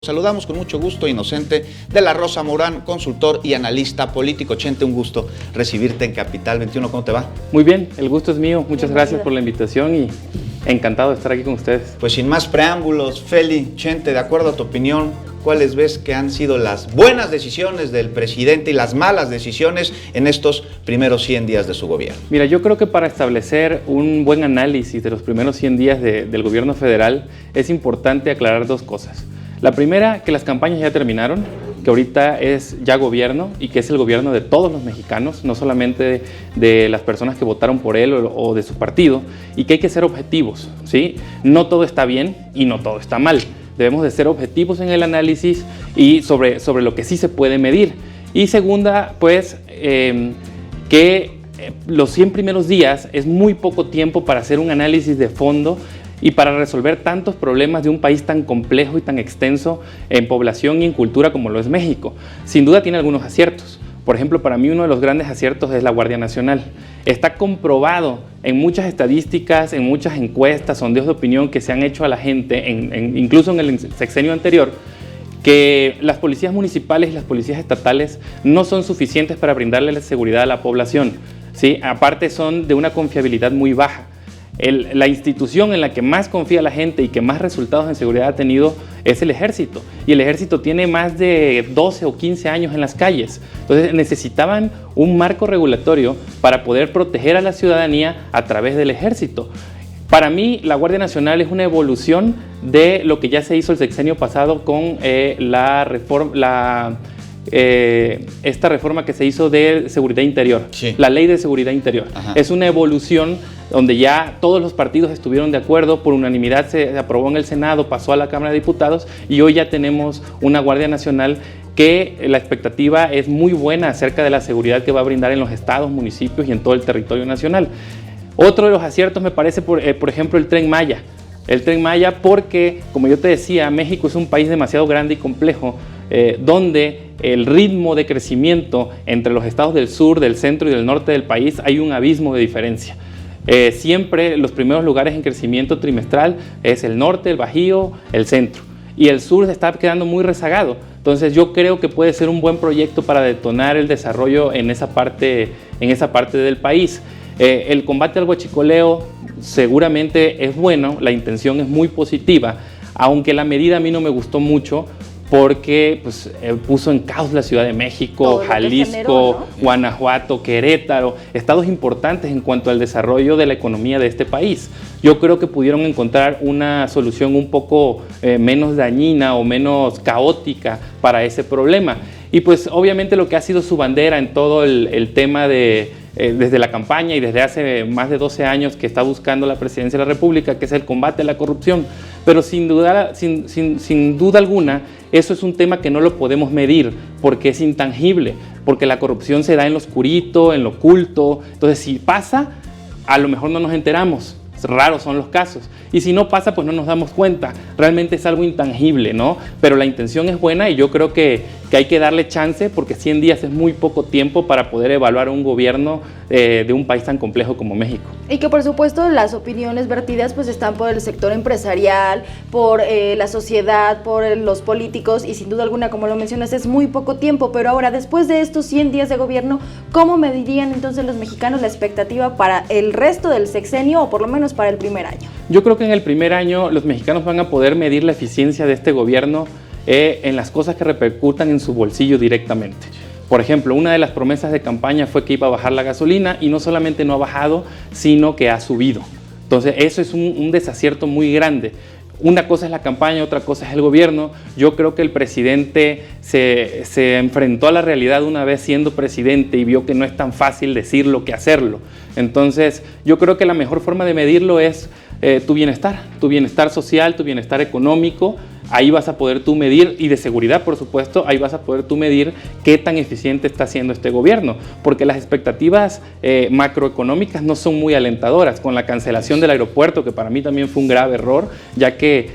Saludamos con mucho gusto a Inocente de la Rosa Morán, consultor y analista político. Chente, un gusto recibirte en Capital 21. ¿Cómo te va? Muy bien, el gusto es mío. Muchas gracias por la invitación y encantado de estar aquí con ustedes. Pues sin más preámbulos, Feli, Chente, de acuerdo a tu opinión, ¿cuáles ves que han sido las buenas decisiones del presidente y las malas decisiones en estos primeros 100 días de su gobierno? Mira, yo creo que para establecer un buen análisis de los primeros 100 días del gobierno federal es importante aclarar dos cosas. La primera, que las campañas ya terminaron, que ahorita es ya gobierno y que es el gobierno de todos los mexicanos, no solamente de las personas que votaron por él o de su partido, y que hay que ser objetivos, ¿sí? No todo está bien y no todo está mal. Debemos de ser objetivos en el análisis y sobre lo que sí se puede medir. Y segunda, pues, que los 100 primeros días es muy poco tiempo para hacer un análisis de fondo y para resolver tantos problemas de un país tan complejo y tan extenso en población y en cultura como lo es México. Sin duda tiene algunos aciertos. Por ejemplo, para mí uno de los grandes aciertos es la Guardia Nacional. Está comprobado en muchas estadísticas, en muchas encuestas, sondeos de opinión que se han hecho a la gente, incluso en el sexenio anterior, que las policías municipales y las policías estatales no son suficientes para brindarle la seguridad a la población, ¿sí? Aparte son de una confiabilidad muy baja. La institución en la que más confía la gente y que más resultados en seguridad ha tenido es el Ejército. Y el Ejército tiene más de 12 o 15 años en las calles. Entonces necesitaban un marco regulatorio para poder proteger a la ciudadanía a través del Ejército. Para mí, la Guardia Nacional es una evolución de lo que ya se hizo el sexenio pasado con esta reforma que se hizo de seguridad interior, sí. La ley de seguridad interior. Ajá. Es una evolución donde ya todos los partidos estuvieron de acuerdo, por unanimidad se aprobó en el Senado, pasó a la Cámara de Diputados y hoy ya tenemos una Guardia Nacional que la expectativa es muy buena acerca de la seguridad que va a brindar en los estados, municipios y en todo el territorio nacional. Otro de los aciertos me parece, por ejemplo, el Tren Maya. El Tren Maya porque, como yo te decía, México es un país demasiado grande y complejo, donde el ritmo de crecimiento entre los estados del sur, del centro y del norte del país hay un abismo de diferencia. Siempre los primeros lugares en crecimiento trimestral es el norte, el Bajío, el centro. Y el sur se está quedando muy rezagado. Entonces yo creo que puede ser un buen proyecto para detonar el desarrollo en esa parte del país. El combate al huachicoleo seguramente es bueno, la intención es muy positiva, aunque la medida a mí no me gustó mucho porque pues, puso en caos la Ciudad de México, Jalisco, generó, ¿no? Guanajuato, Querétaro, estados importantes en cuanto al desarrollo de la economía de este país. Yo creo que pudieron encontrar una solución un poco menos dañina o menos caótica para ese problema. Y pues obviamente lo que ha sido su bandera en todo el tema de desde la campaña y desde hace más de 12 años que está buscando la presidencia de la República, que es el combate a la corrupción. Pero sin duda alguna, eso es un tema que no lo podemos medir porque es intangible, porque la corrupción se da en lo oscurito, en lo oculto. Entonces, si pasa, a lo mejor no nos enteramos. Raros son los casos. Y si no pasa, pues no nos damos cuenta. Realmente es algo intangible, ¿no? Pero la intención es buena y yo creo que hay que darle chance porque 100 días es muy poco tiempo para poder evaluar un gobierno de un país tan complejo como México. Y que por supuesto las opiniones vertidas pues están por el sector empresarial, por la sociedad, por los políticos y sin duda alguna, como lo mencionas, es muy poco tiempo. Pero ahora, después de estos 100 días de gobierno, ¿cómo medirían entonces los mexicanos la expectativa para el resto del sexenio o por lo menos para el primer año? Yo creo que en el primer año los mexicanos van a poder medir la eficiencia de este gobierno en las cosas que repercutan en su bolsillo directamente. Por ejemplo, una de las promesas de campaña fue que iba a bajar la gasolina y no solamente no ha bajado, sino que ha subido. Entonces eso es un desacierto muy grande. Una cosa es la campaña, otra cosa es el gobierno. Yo creo que el presidente se enfrentó a la realidad una vez siendo presidente y vio que no es tan fácil decirlo que hacerlo. Entonces yo creo que la mejor forma de medirlo es tu bienestar social, tu bienestar económico. Ahí vas a poder tú medir, y de seguridad por supuesto, ahí vas a poder tú medir qué tan eficiente está siendo este gobierno, porque las expectativas macroeconómicas no son muy alentadoras, con la cancelación del aeropuerto, que para mí también fue un grave error, ya que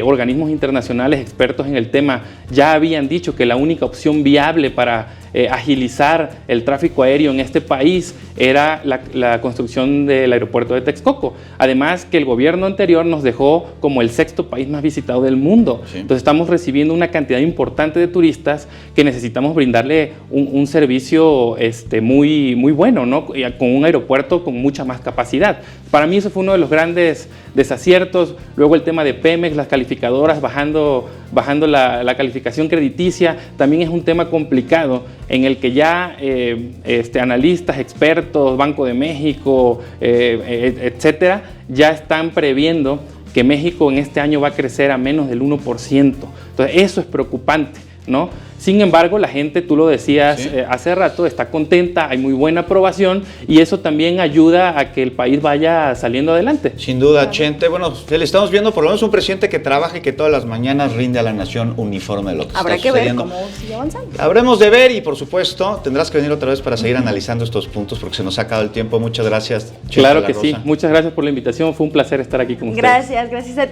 organismos internacionales expertos en el tema ya habían dicho que la única opción viable para agilizar el tráfico aéreo en este país era la construcción del aeropuerto de Texcoco. Además que el gobierno anterior nos dejó como el 6º país más visitado del mundo. Sí. Entonces estamos recibiendo una cantidad importante de turistas que necesitamos brindarle un servicio muy, muy bueno, ¿no? Con un aeropuerto con mucha más capacidad. Para mí eso fue uno de los grandes desaciertos. Luego el tema de Pemex, las calificadoras bajando la calificación crediticia, también es un tema complicado en el que ya analistas, expertos, Banco de México, etcétera, ya están previendo que México en este año va a crecer a menos del 1%. Entonces eso es preocupante, ¿no? Sin embargo, la gente, tú lo decías ¿sí? Hace rato, está contenta, hay muy buena aprobación y eso también ayuda a que el país vaya saliendo adelante. Sin duda, Chente. Bueno, le estamos viendo por lo menos un presidente que trabaja y que todas las mañanas rinde a la nación uniforme de lo que Habrá está que sucediendo. ver cómo sigue avanzando. Habremos de ver y, por supuesto, tendrás que venir otra vez para seguir analizando estos puntos porque se nos ha acabado el tiempo. Muchas gracias, Chente Claro La que Rosa. sí. Muchas gracias por la invitación. Fue un placer estar aquí con ustedes. Gracias a ti.